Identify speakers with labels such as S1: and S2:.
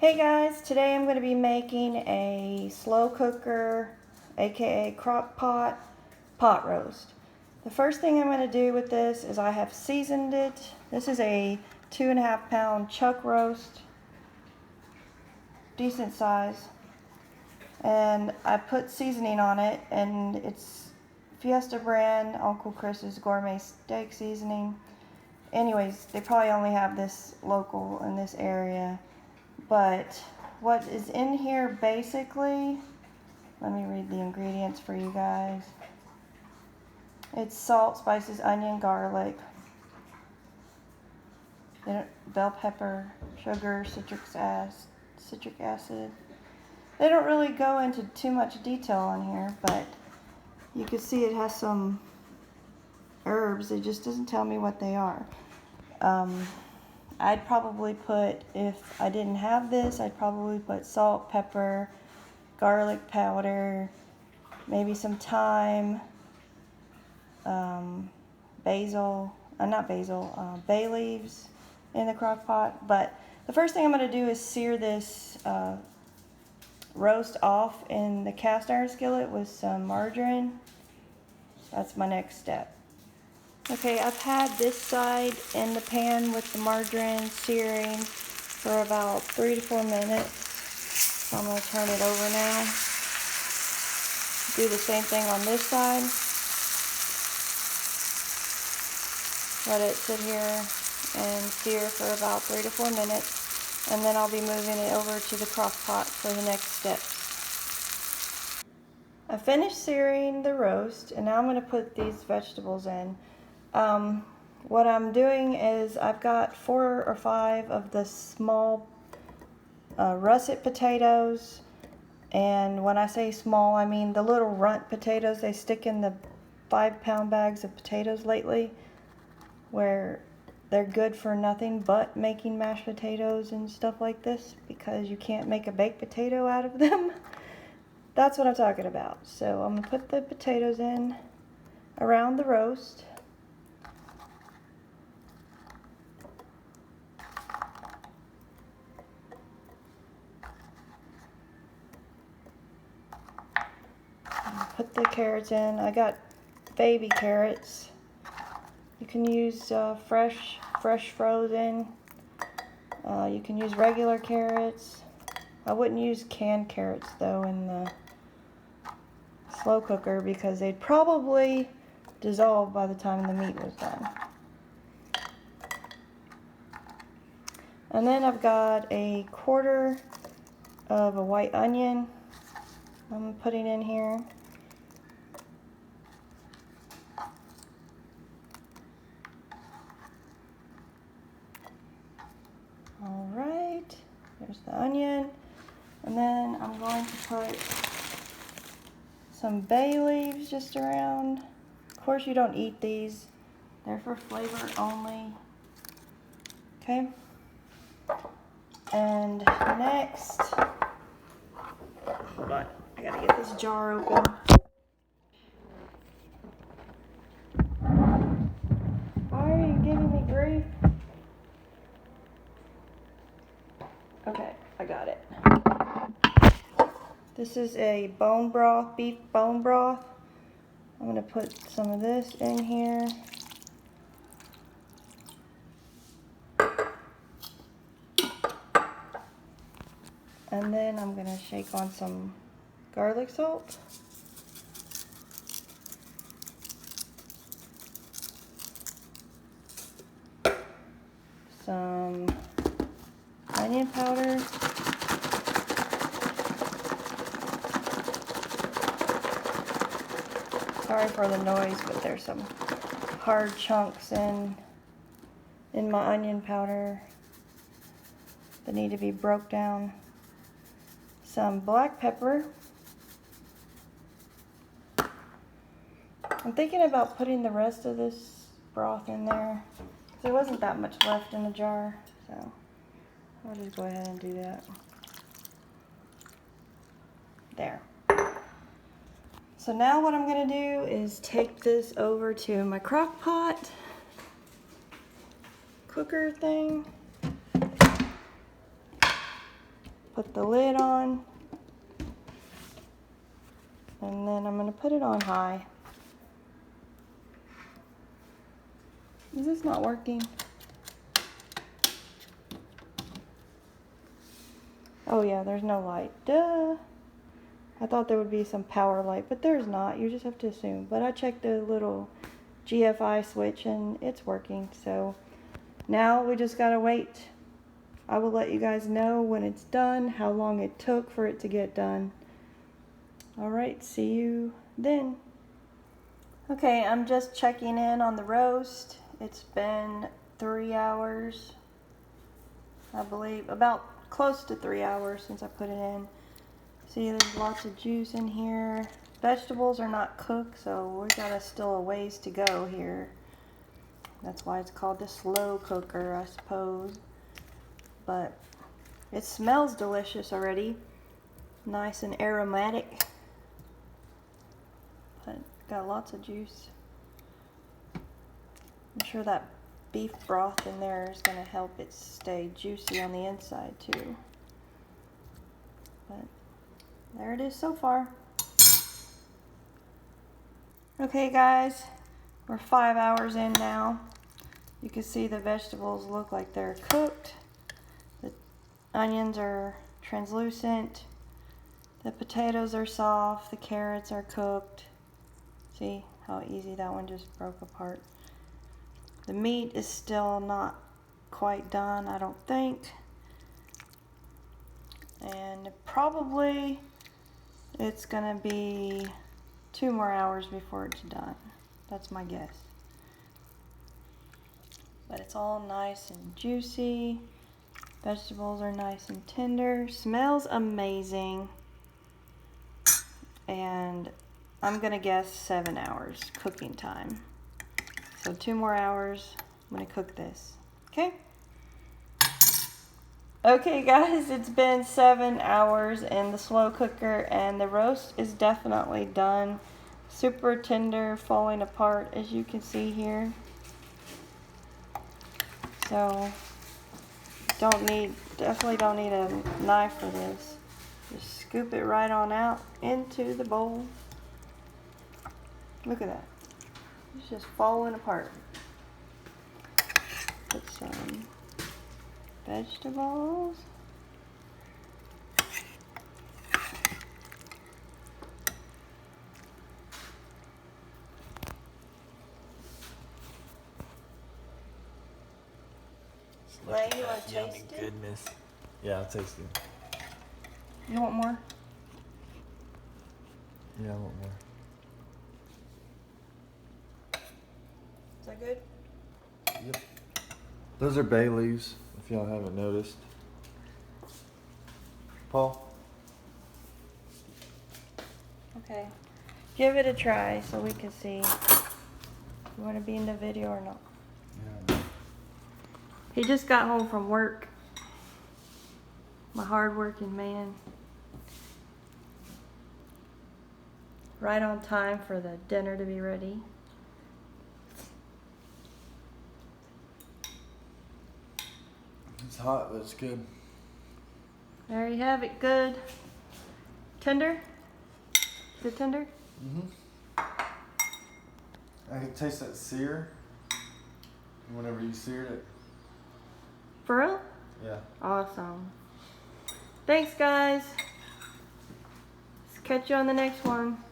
S1: Hey guys, today I'm going to be making a slow cooker, aka crock pot roast. The first thing I'm going to do with this is I have seasoned it. This is a 2.5 pound chuck roast, decent size. And I put seasoning on it, and it's Fiesta brand, Uncle Chris's gourmet steak seasoning. Anyways, they probably only have this local in this area. But what is in here basically, let me read the ingredients for you guys. It's salt, spices, onion, garlic, bell pepper, sugar, citric acid. They don't really go into too much detail on here, but you can see it has some herbs. It just doesn't tell me what they are. I'd probably put, if I didn't have this, I'd probably put salt, pepper, garlic powder, maybe some thyme, bay leaves in the crock pot. But the first thing I'm going to do is sear this roast off in the cast iron skillet with some margarine. That's my next step. Okay, I've had this side in the pan with the margarine searing for about 3 to 4 minutes. So I'm going to turn it over now. Do the same thing on this side. Let it sit here and sear for about 3 to 4 minutes. And then I'll be moving it over to the crock pot for the next steps. I finished searing the roast, and now I'm going to put these vegetables in. What I'm doing is I've got 4 or 5 of the small russet potatoes, and when I say small, I mean the little runt potatoes they stick in the 5-pound bags of potatoes lately, where they're good for nothing but making mashed potatoes and stuff like this, because you can't make a baked potato out of them. That's what I'm talking about. So I'm going to put the potatoes in around the roast. Put the carrots in. I got baby carrots. You can use fresh frozen. You can use regular carrots. I wouldn't use canned carrots though in the slow cooker, because they'd probably dissolve by the time the meat was done. And then I've got a quarter of a white onion I'm putting in here. Alright, there's the onion. And then I'm going to put some bay leaves just around. Of course, you don't eat these, they're for flavor only. Okay. And next, hold on, I gotta get this jar open. Why are you giving me grief? Okay, I got it. This is a bone broth, beef bone broth. I'm gonna put some of this in here. And then I'm gonna shake on some garlic salt. Some onion powder. Sorry for the noise, but there's some hard chunks in my onion powder that need to be broke down. Some black pepper. I'm thinking about putting the rest of this broth in there, because there wasn't that much left in the jar, so I'll just go ahead and do that. There. So now what I'm going to do is take this over to my crock pot cooker thing. put the lid on. And then I'm going to put it on high. Is this not working? Oh yeah, there's no light. Duh. I thought there would be some power light, but there's not. You just have to assume. But I checked the little GFI switch and it's working. So now we just gotta wait. I will let you guys know when it's done, how long it took for it to get done. Alright, see you then. Okay, I'm just checking in on the roast. It's been 3 hours, I believe, about close to 3 hours since I put it in. See, there's lots of juice in here. Vegetables are not cooked, so we got still a ways to go here. That's why it's called the slow cooker, I suppose. But it smells delicious already. Nice and aromatic. But got lots of juice. I'm sure that beef broth in there is going to help it stay juicy on the inside too. But there it is so far. Okay guys, we're 5 hours in now. You can see the vegetables look like they're cooked. The onions are translucent. The potatoes are soft. The carrots are cooked. See how easy that one just broke apart. The meat is still not quite done, I don't think. And probably it's gonna be 2 more hours before it's done. That's my guess. But it's all nice and juicy. Vegetables are nice and tender. Smells amazing. And I'm gonna guess 7 hours cooking time. So 2 more hours, I'm gonna cook this, okay? Okay guys, it's been 7 hours in the slow cooker and the roast is definitely done. Super tender, falling apart as you can see here. So definitely don't need a knife for this. Just scoop it right on out into the bowl. Look at that. It's just falling apart. Put some vegetables. Ray, you want to taste it?
S2: Goodness. Yeah, I'll taste it.
S1: You want more?
S2: Yeah, I want more.
S1: Is that good?
S2: Yep. Those are bay leaves, if y'all haven't noticed. Paul?
S1: Okay. Give it a try so we can see. You want to be in the video or not?
S2: Yeah.
S1: He just got home from work. My hard-working man. Right on time for the dinner to be ready.
S2: It's hot, but it's good.
S1: There you have it. Good. Tender? Is it tender?
S2: Mm-hmm. I can taste that sear whenever you seared it.
S1: For real?
S2: Yeah.
S1: Awesome. Thanks, guys. Catch you on the next one.